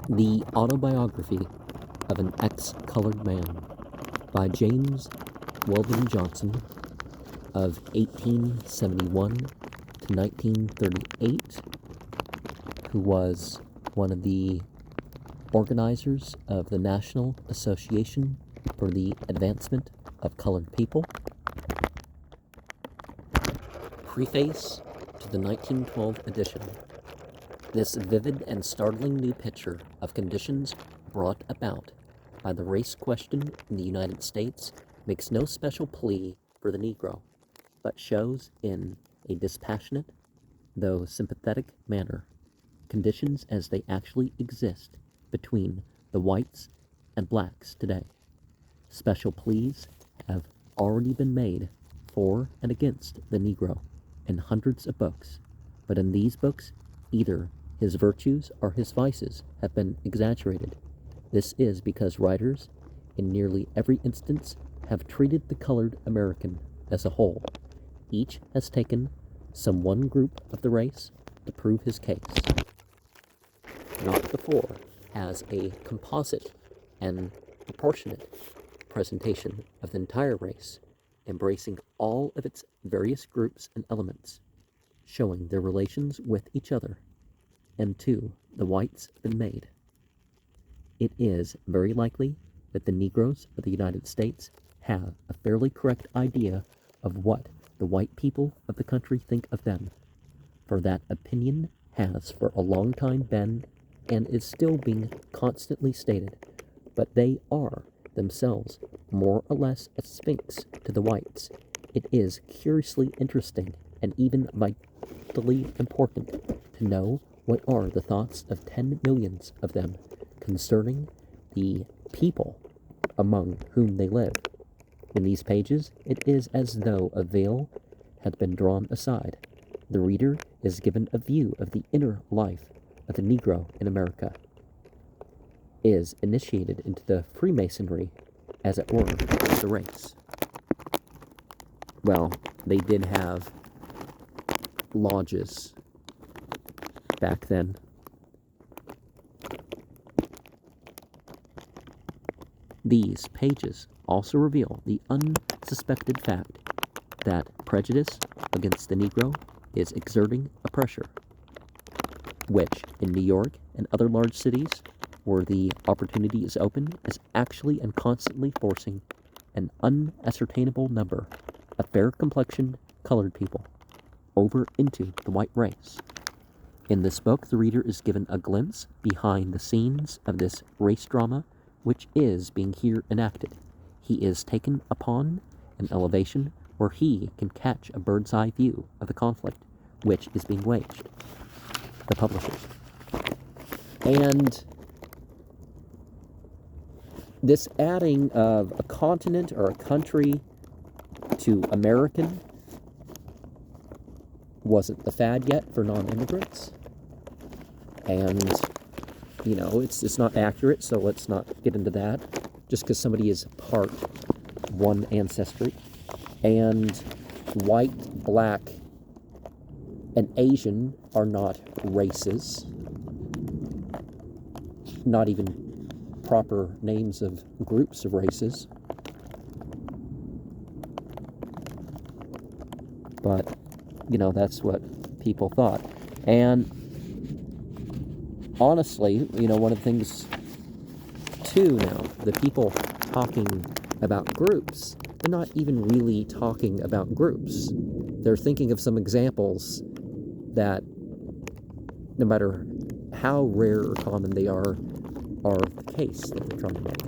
The Autobiography of an Ex-Colored Man by James Weldon Johnson of 1871 to 1938, who was one of the organizers of the National Association for the Advancement of Colored People. Preface to the 1912 edition. This vivid and startling new picture of conditions brought about by the race question in the United States makes no special plea for the Negro, but shows in a dispassionate, though sympathetic manner, conditions as they actually exist between the whites and blacks today. Special pleas have already been made for and against the Negro in hundreds of books, but in these books, either his virtues or his vices have been exaggerated. This is because writers, in nearly every instance, have treated the colored American as a whole. Each has taken some one group of the race to prove his case. Not before has a composite and proportionate presentation of the entire race, embracing all of its various groups and elements, showing their relations with each other, and to the whites been made. It is very likely that the Negroes of the United States have a fairly correct idea of what the white people of the country think of them, for that opinion has for a long time been and is still being constantly stated, but they are themselves more or less a sphinx to the whites. It is curiously interesting and even vitally important to know what are the thoughts of 10 millions of them concerning the people among whom they live. In these pages, it is as though a veil had been drawn aside. The reader is given a view of the inner life of the Negro in America, is initiated into the Freemasonry, as it were, of the race. Well, they did have lodges back then. These pages also reveal the unsuspected fact that prejudice against the Negro is exerting a pressure, which in New York and other large cities where the opportunity is open is actually and constantly forcing an unascertainable number of fair-complexioned colored people over into the white race. In this book, the reader is given a glimpse behind the scenes of this race drama which is being here enacted. He is taken upon an elevation where he can catch a bird's eye view of the conflict which is being waged. The publishers. And this adding of a continent or a country to American wasn't the fad yet for non-immigrants. And, you know, it's not accurate, so let's not get into that. Just because somebody is part one ancestry. And white, black, and Asian are not races. Not even proper names of groups of races. But, you know, that's what people thought. And honestly, you know, one of the things, too, now, the people talking about groups, they're not even really talking about groups. They're thinking of some examples that, no matter how rare or common they are the case that they're trying to make.